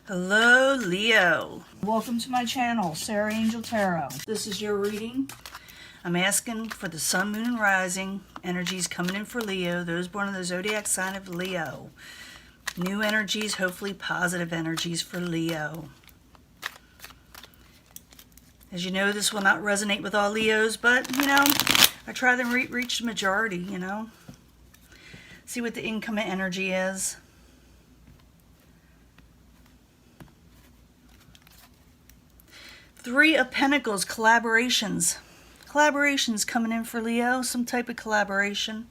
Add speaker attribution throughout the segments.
Speaker 1: Hello, Leo.
Speaker 2: Welcome to my channel, Sarah Angel Tarot.
Speaker 1: This is your reading. I'm asking for the sun, moon, and rising energies coming in for Leo, those born in the zodiac sign of Leo. New energies, hopefully positive energies for Leo. As you know, this will not resonate with all Leos, but, I try to reach the majority, See what the incoming energy is. Three of Pentacles, collaborations. Collaborations coming in for Leo, some type of collaboration.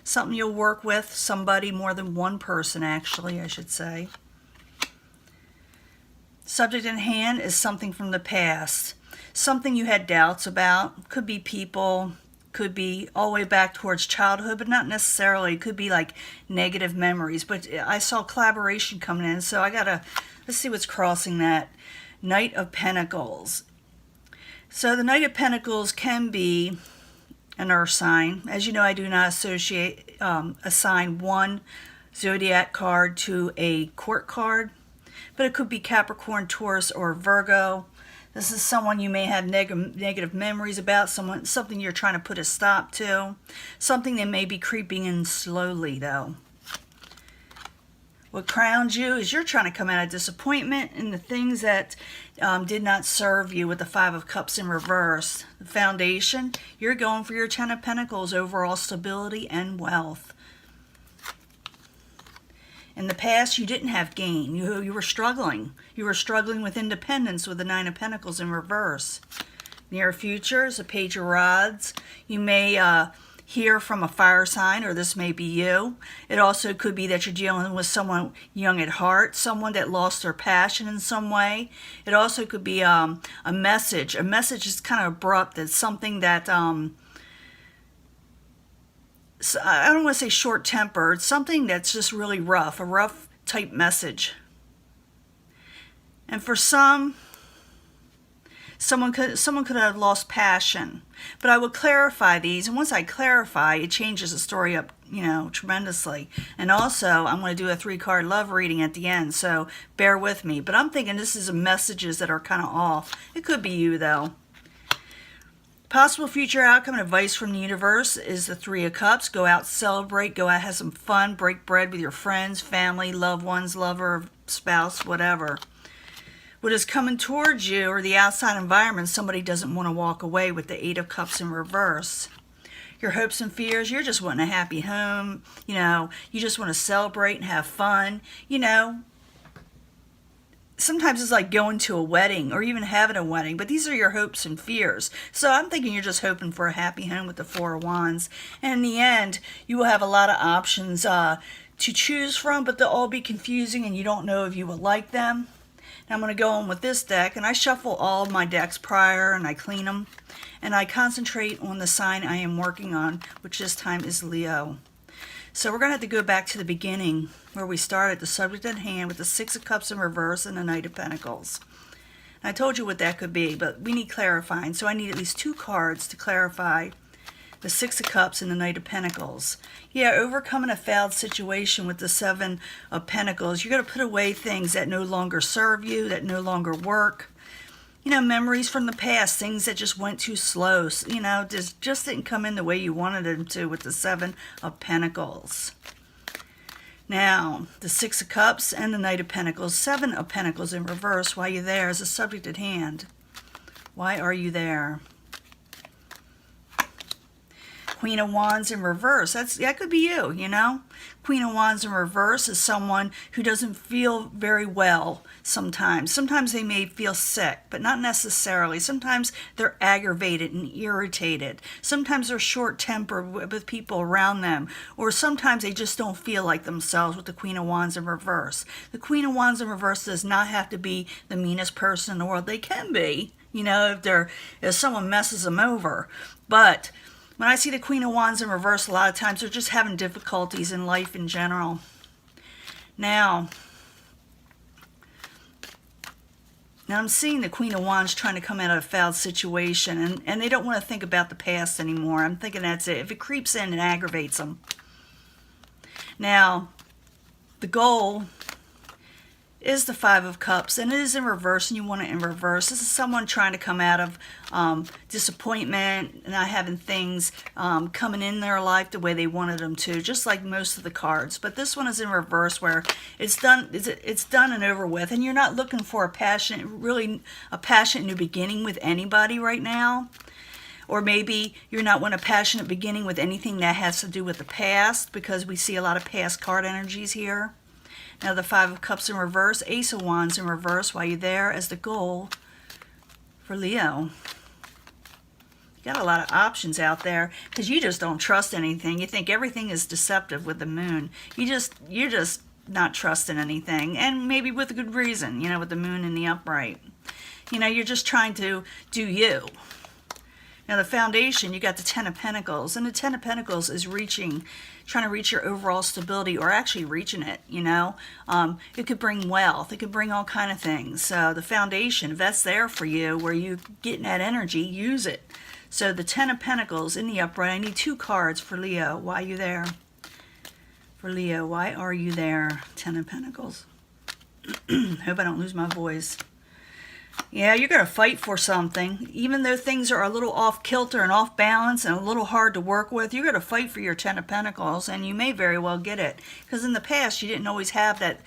Speaker 1: Something you'll work with, somebody, more than one person actually, I should say. Subject in hand is something from the past. Something you had doubts about. Could be people, could be all the way back towards childhood, but not necessarily. It could be like negative memories. But I saw collaboration coming in, so let's see what's crossing that. Knight of Pentacles. So the Knight of Pentacles can be an earth sign. As you know, I do not assign one zodiac card to a court card, but it could be Capricorn, Taurus, or Virgo. This is someone you may have negative memories about, something you're trying to put a stop to, something that may be creeping in slowly, though. What crowns you is you're trying to come out of disappointment in the things that did not serve you with the Five of Cups in reverse. The foundation, you're going for your Ten of Pentacles, overall stability and wealth. In the past, you didn't have gain. You were struggling. You were struggling with independence with the Nine of Pentacles in reverse. Near future is a Page of Rods. You may hear from a fire sign, or this may be you. It also could be that you're dealing with someone young at heart, someone that lost their passion in some way. It also could be a message. A message is kind of abrupt. It's something that, I don't want to say short-tempered, something that's just really rough, a rough type message. And for someone could have lost passion. But I will clarify these, and once I clarify, it changes the story up, tremendously. And also, I'm going to do a 3-card love reading at the end, so bear with me. But I'm thinking this is messages that are kind of off. It could be you, though. Possible future outcome and advice from the universe is the Three of Cups. Go out, celebrate, go out, have some fun, break bread with your friends, family, loved ones, lover, spouse, whatever. What is coming towards you or the outside environment, somebody doesn't want to walk away with the Eight of Cups in reverse. Your hopes and fears, you're just wanting a happy home. You just want to celebrate and have fun. Sometimes it's like going to a wedding or even having a wedding, but these are your hopes and fears. So I'm thinking you're just hoping for a happy home with the Four of Wands. And in the end, you will have a lot of options to choose from, but they'll all be confusing and you don't know if you will like them. I'm going to go on with this deck, and I shuffle all of my decks prior, and I clean them, and I concentrate on the sign I am working on, which this time is Leo. So we're going to have to go back to the beginning, where we started, the subject at hand, with the Six of Cups in reverse and the Knight of Pentacles. And I told you what that could be, but we need clarifying, so I need at least 2 cards to clarify the Six of Cups and the Knight of Pentacles. Yeah, overcoming a failed situation with the Seven of Pentacles. You're going to put away things that no longer serve you, that no longer work. Memories from the past, things that just went too slow. Just didn't come in the way you wanted them to with the Seven of Pentacles. Now, the Six of Cups and the Knight of Pentacles. Seven of Pentacles in reverse. Why are you there as a subject at hand? Why are you there? Queen of Wands in reverse. That could be you, Queen of Wands in reverse is someone who doesn't feel very well sometimes. Sometimes they may feel sick, but not necessarily. Sometimes they're aggravated and irritated. Sometimes they're short-tempered with people around them. Or sometimes they just don't feel like themselves with the Queen of Wands in reverse. The Queen of Wands in reverse does not have to be the meanest person in the world. They can be, if someone messes them over. But when I see the Queen of Wands in reverse, a lot of times they're just having difficulties in life in general. Now I'm seeing the Queen of Wands trying to come out of a failed situation, and they don't want to think about the past anymore. I'm thinking that's it. If it creeps in, it aggravates them. Now, the goal is the Five of Cups, and it is in reverse, and you want it in reverse. This is someone trying to come out of disappointment, not having things coming in their life the way they wanted them to, just like most of the cards. But this one is in reverse, where it's done and over with, and you're not looking for a passionate new beginning with anybody right now. Or maybe you're not wanting a passionate beginning with anything that has to do with the past, because we see a lot of past card energies here. Now the Five of Cups in reverse, Ace of Wands in reverse while you're there as the goal for Leo. You got a lot of options out there because you just don't trust anything. You think everything is deceptive with the moon. You're just not trusting anything, and maybe with a good reason, with the moon in the upright. You're just trying to do you. Now the foundation, you got the Ten of Pentacles, and the Ten of Pentacles is trying to reach your overall stability, or actually reaching it, It could bring wealth. It could bring all kind of things. So the foundation, if that's there for you, where you're getting that energy, use it. So the Ten of Pentacles in the upright. I need 2 cards for Leo. Why are you there? For Leo, why are you there? Ten of Pentacles. Hope I don't lose my voice. Yeah, you're going to fight for something. Even though things are a little off kilter and off balance and a little hard to work with, you're going to fight for your Ten of Pentacles, and you may very well get it. Because in the past, you didn't always have that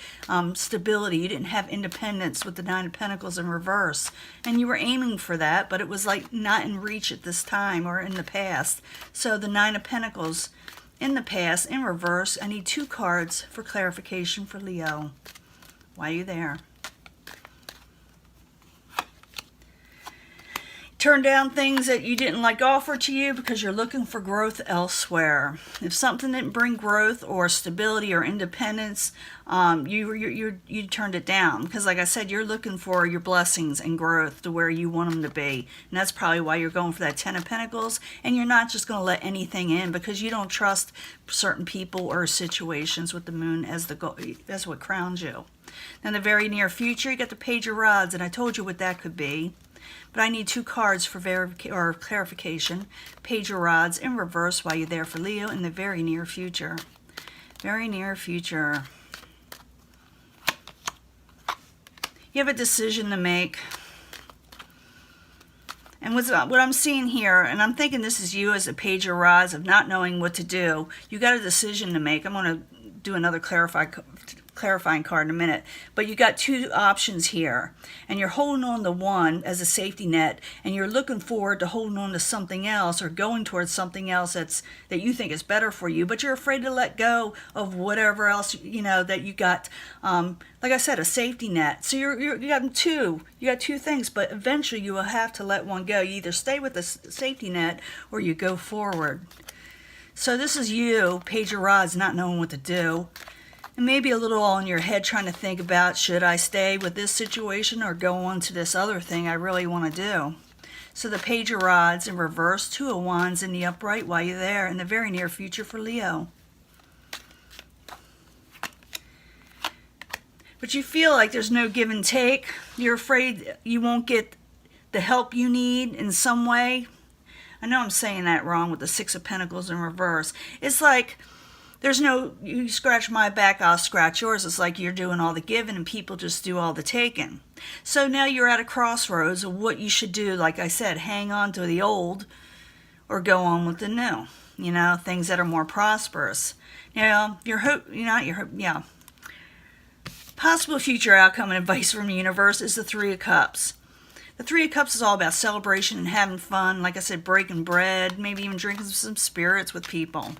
Speaker 1: stability. You didn't have independence with the Nine of Pentacles in reverse. And you were aiming for that, but it was like not in reach at this time or in the past. So the Nine of Pentacles in the past, in reverse, I need 2 cards for clarification for Leo. Why are you there? Turn down things that you didn't like offered to you because you're looking for growth elsewhere. If something didn't bring growth or stability or independence, you turned it down. Because like I said, you're looking for your blessings and growth to where you want them to be. And that's probably why you're going for that Ten of Pentacles. And you're not just going to let anything in because you don't trust certain people or situations with the moon as that's what crowns you. Now in the very near future, you got the Page of Rods, and I told you what that could be. But I need 2 cards for clarification. Page of Rods in reverse while you're there for Leo in the very near future. Very near future. You have a decision to make. And what I'm seeing here, and I'm thinking this is you as a Page of Rods of not knowing what to do. You got a decision to make. I'm going to do another clarifying card in a minute, but you got 2 options here, and you're holding on to one as a safety net, and you're looking forward to holding on to something else or going towards something else that you think is better for you, but you're afraid to let go of whatever else that you got. Like I said, a safety net. So you got two things, but eventually you will have to let one go. You either stay with the safety net or you go forward. So this is you, Page of Rods, not knowing what to do. And maybe a little all in your head trying to think about, should I stay with this situation or go on to this other thing I really want to do? So the Page of Rods in reverse, 2 of Wands in the upright while you're there in the very near future for Leo. But you feel like there's no give and take. You're afraid you won't get the help you need in some way. I know I'm saying that wrong with the 6 of Pentacles in reverse. It's like there's no, you scratch my back, I'll scratch yours. It's like you're doing all the giving and people just do all the taking. So now you're at a crossroads of what you should do. Like I said, hang on to the old or go on with the new. Things that are more prosperous. Possible future outcome and advice from the universe is the 3 of Cups. The 3 of Cups is all about celebration and having fun. Like I said, breaking bread, maybe even drinking some spirits with people,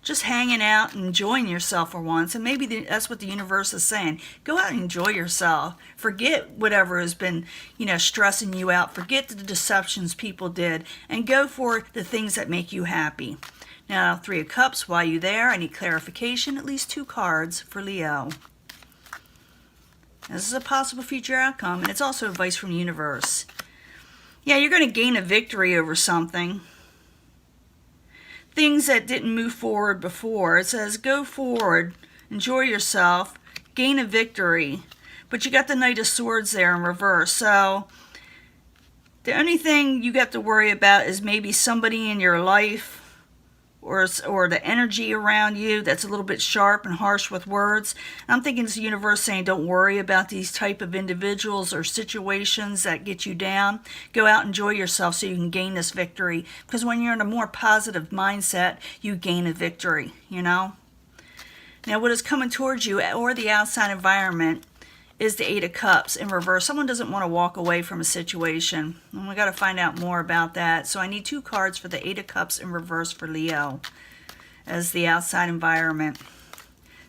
Speaker 1: just hanging out and enjoying yourself for once. And maybe that's what the universe is saying. Go out and enjoy yourself. Forget whatever has been, stressing you out. Forget the deceptions people did and go for the things that make you happy. Now, 3 of Cups, while you're there, I need clarification, at least 2 cards for Leo. This is a possible future outcome, and it's also advice from the universe. Yeah, you're going to gain a victory over something. Things that didn't move forward before. It says, go forward, enjoy yourself, gain a victory. But you got the Knight of Swords there in reverse. So the only thing you got to worry about is maybe somebody in your life or the energy around you that's a little bit sharp and harsh with words. I'm thinking it's the universe saying don't worry about these type of individuals or situations that get you down. Go out, enjoy yourself so you can gain this victory. Because when you're in a more positive mindset, you gain a victory, you know? Now what is coming towards you or the outside environment is the Eight of Cups in reverse. Someone doesn't want to walk away from a situation. And we got to find out more about that. So I need 2 cards for the Eight of Cups in reverse for Leo as the outside environment.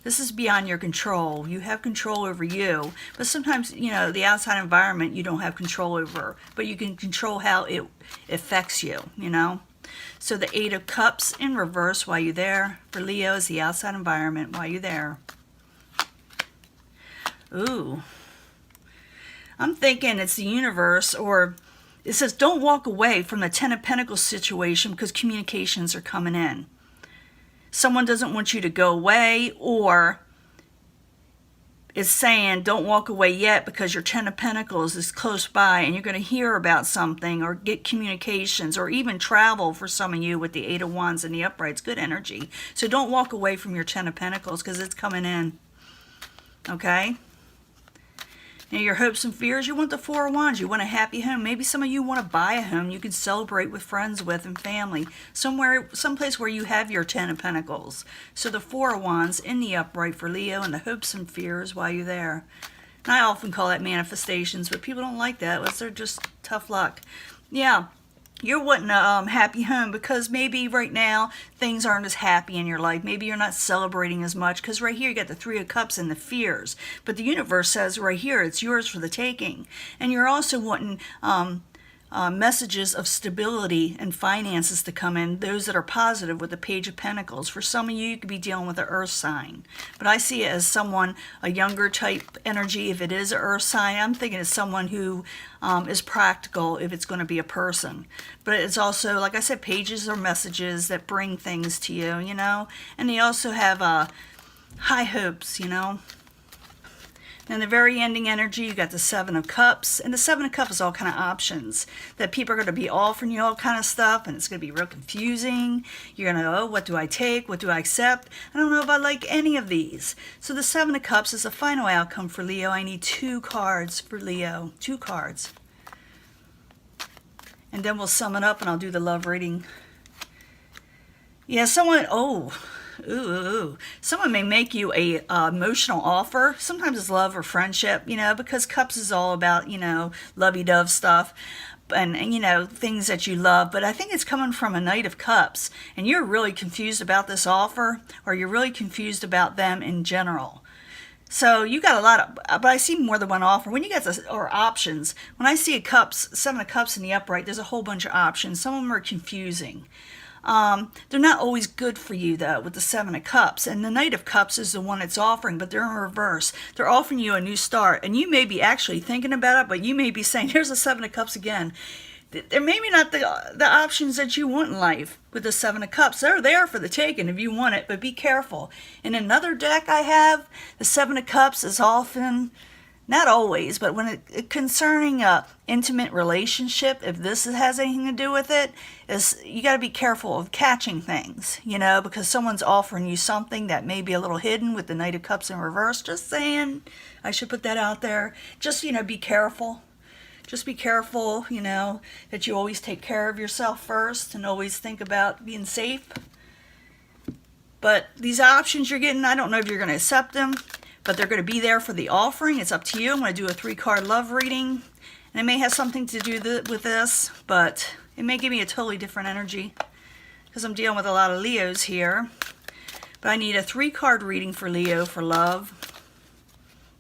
Speaker 1: This is beyond your control. You have control over you. But sometimes, you know, the outside environment you don't have control over. But you can control how it affects you, you know. So the Eight of Cups in reverse while you're there. For Leo is the outside environment while you're there. Ooh, I'm thinking it's the universe, or it says don't walk away from the Ten of Pentacles situation because communications are coming in. Someone doesn't want you to go away, or it's saying don't walk away yet because your Ten of Pentacles is close by and you're going to hear about something or get communications or even travel for some of you with the Eight of Wands and the uprights. Good energy. So don't walk away from your Ten of Pentacles because it's coming in. Okay? Now your hopes and fears, you want the Four of Wands. You want a happy home. Maybe some of you want to buy a home you can celebrate with friends with and family. Someplace where you have your Ten of Pentacles. So the Four of Wands in the upright for Leo and the hopes and fears while you're there. And I often call that manifestations, but people don't like that. They're just tough luck. Yeah. You're wanting a happy home because maybe right now things aren't as happy in your life. Maybe you're not celebrating as much because right here you got the Three of Cups and the fears. But the universe says right here it's yours for the taking. And you're also wanting messages of stability and finances to come in, those that are positive with the Page of Pentacles. For some of you, you could be dealing with an earth sign. But I see it as someone, a younger type energy. If it is an earth sign, I'm thinking it's someone who is practical if it's going to be a person. But it's also, like I said, pages or messages that bring things to you, you know. And they also have high hopes, you know. And the very ending energy, you got the Seven of Cups. And the Seven of Cups is all kind of options. That people are going to be offering you all kind of stuff. And it's going to be real confusing. You're going to go, oh, what do I take? What do I accept? I don't know if I like any of these. So the Seven of Cups is the final outcome for Leo. I need 2 cards for Leo. 2 cards. And then we'll sum it up and I'll do the love reading. Yeah, someone, someone may make you a emotional offer. Sometimes it's love or friendship, you know, because cups is all about, you know, lovey-dove stuff and you know, things that you love. But I think it's coming from a Knight of Cups, and you're really confused about this offer, or you're really confused about them in general. So you got a lot of, but I see more than one offer. When you get this, or options, when I see a cups, Seven of Cups in the upright, there's a whole bunch of options. Some of them are confusing. They're not always good for you though with the Seven of Cups, and the Knight of Cups is the one that's offering, but they're in reverse. They're offering you a new start, and you may be actually thinking about it, but you may be saying, here's the Seven of Cups again. They're maybe not the options that you want in life with the Seven of Cups. They're there for the taking if you want it, but be careful. In another deck I have, the Seven of Cups is often, not always, but when it concerning a intimate relationship, if this has anything to do with it, is you got to be careful of catching things, you know, because someone's offering you something that may be a little hidden with the Knight of Cups in reverse. Just saying, I should put that out there. Just, you know, be careful. Just be careful, you know, that you always take care of yourself first and always think about being safe. But these options you're getting, I don't know if you're going to accept them, but they're going to be there for the offering. It's up to you. I'm going to do a 3-card love reading, and it may have something to do with this, but it may give me a totally different energy because I'm dealing with a lot of Leos here. But I need a 3-card reading for Leo for love.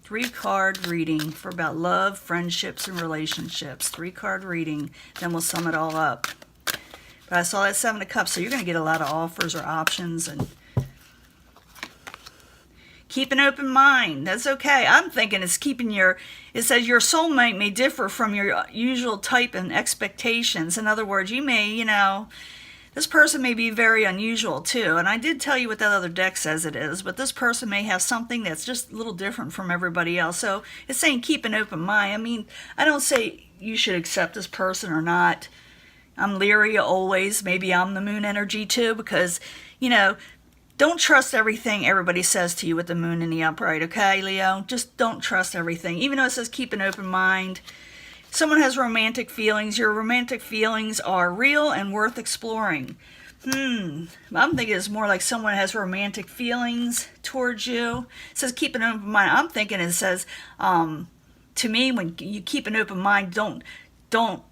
Speaker 1: 3-card reading for about love, friendships, and relationships. 3-card reading. Then we'll sum it all up. But I saw that Seven of Cups, so you're going to get a lot of offers or options. And keep an open mind. That's okay. I'm thinking it's keeping your... It says your soulmate may differ from your usual type and expectations. In other words, you may, you know... This person may be very unusual too, and I did tell you what that other deck says it is, but this person may have something that's just a little different from everybody else. So it's saying keep an open mind. I mean, I don't say you should accept this person or not. I'm leery always. Maybe I'm the moon energy too, because, don't trust everything everybody says to you with the moon in the upright, okay, Leo? Just don't trust everything. Even though it says keep an open mind. Someone has romantic feelings. Your romantic feelings are real and worth exploring. I'm thinking it's more like someone has romantic feelings towards you. It says keep an open mind. I'm thinking it says, to me, when you keep an open mind, don't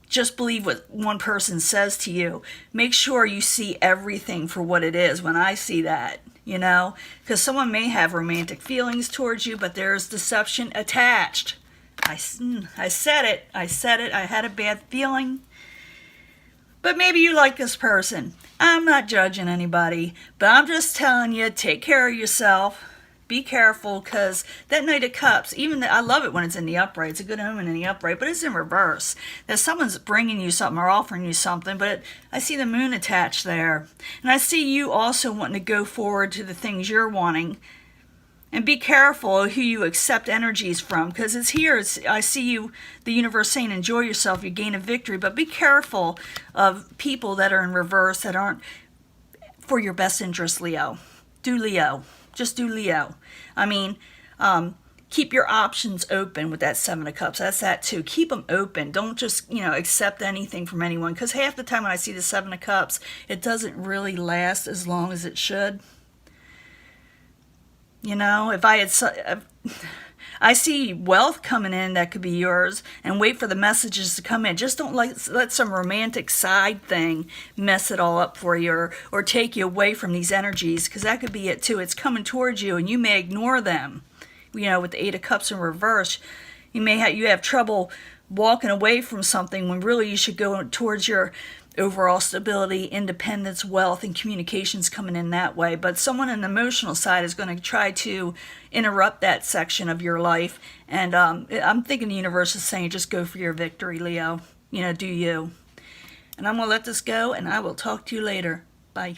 Speaker 1: just believe what one person says to you. Make sure you see everything for what it is when I see that, because someone may have romantic feelings towards you, but there's deception attached. I said it. I had a bad feeling. But maybe you like this person. I'm not judging anybody, but I'm just telling you, take care of yourself. Be careful, because that Knight of Cups, I love it when it's in the upright. It's a good omen in the upright, but it's in reverse. That someone's bringing you something or offering you something, but I see the moon attached there. And I see you also wanting to go forward to the things you're wanting. And be careful who you accept energies from, because it's here. I see you, the universe saying, enjoy yourself, you gain a victory. But be careful of people that are in reverse that aren't for your best interest, Leo. Do Leo. Just do Leo. Keep your options open with that Seven of Cups. That's that too. Keep them open. Don't just, accept anything from anyone. Because half the time when I see the Seven of Cups, it doesn't really last as long as it should. If I see wealth coming in that could be yours, and wait for the messages to come in. Just don't let some romantic side thing mess it all up for you, or take you away from these energies, because that could be it too. It's coming towards you and you may ignore them. With the Eight of Cups in reverse, you have trouble walking away from something when really you should go towards your overall stability, independence, wealth, and communications coming in that way. But someone on the emotional side is going to try to interrupt that section of your life. And I'm thinking the universe is saying, just go for your victory, Leo. Do you. And I'm going to let this go, and I will talk to you later. Bye.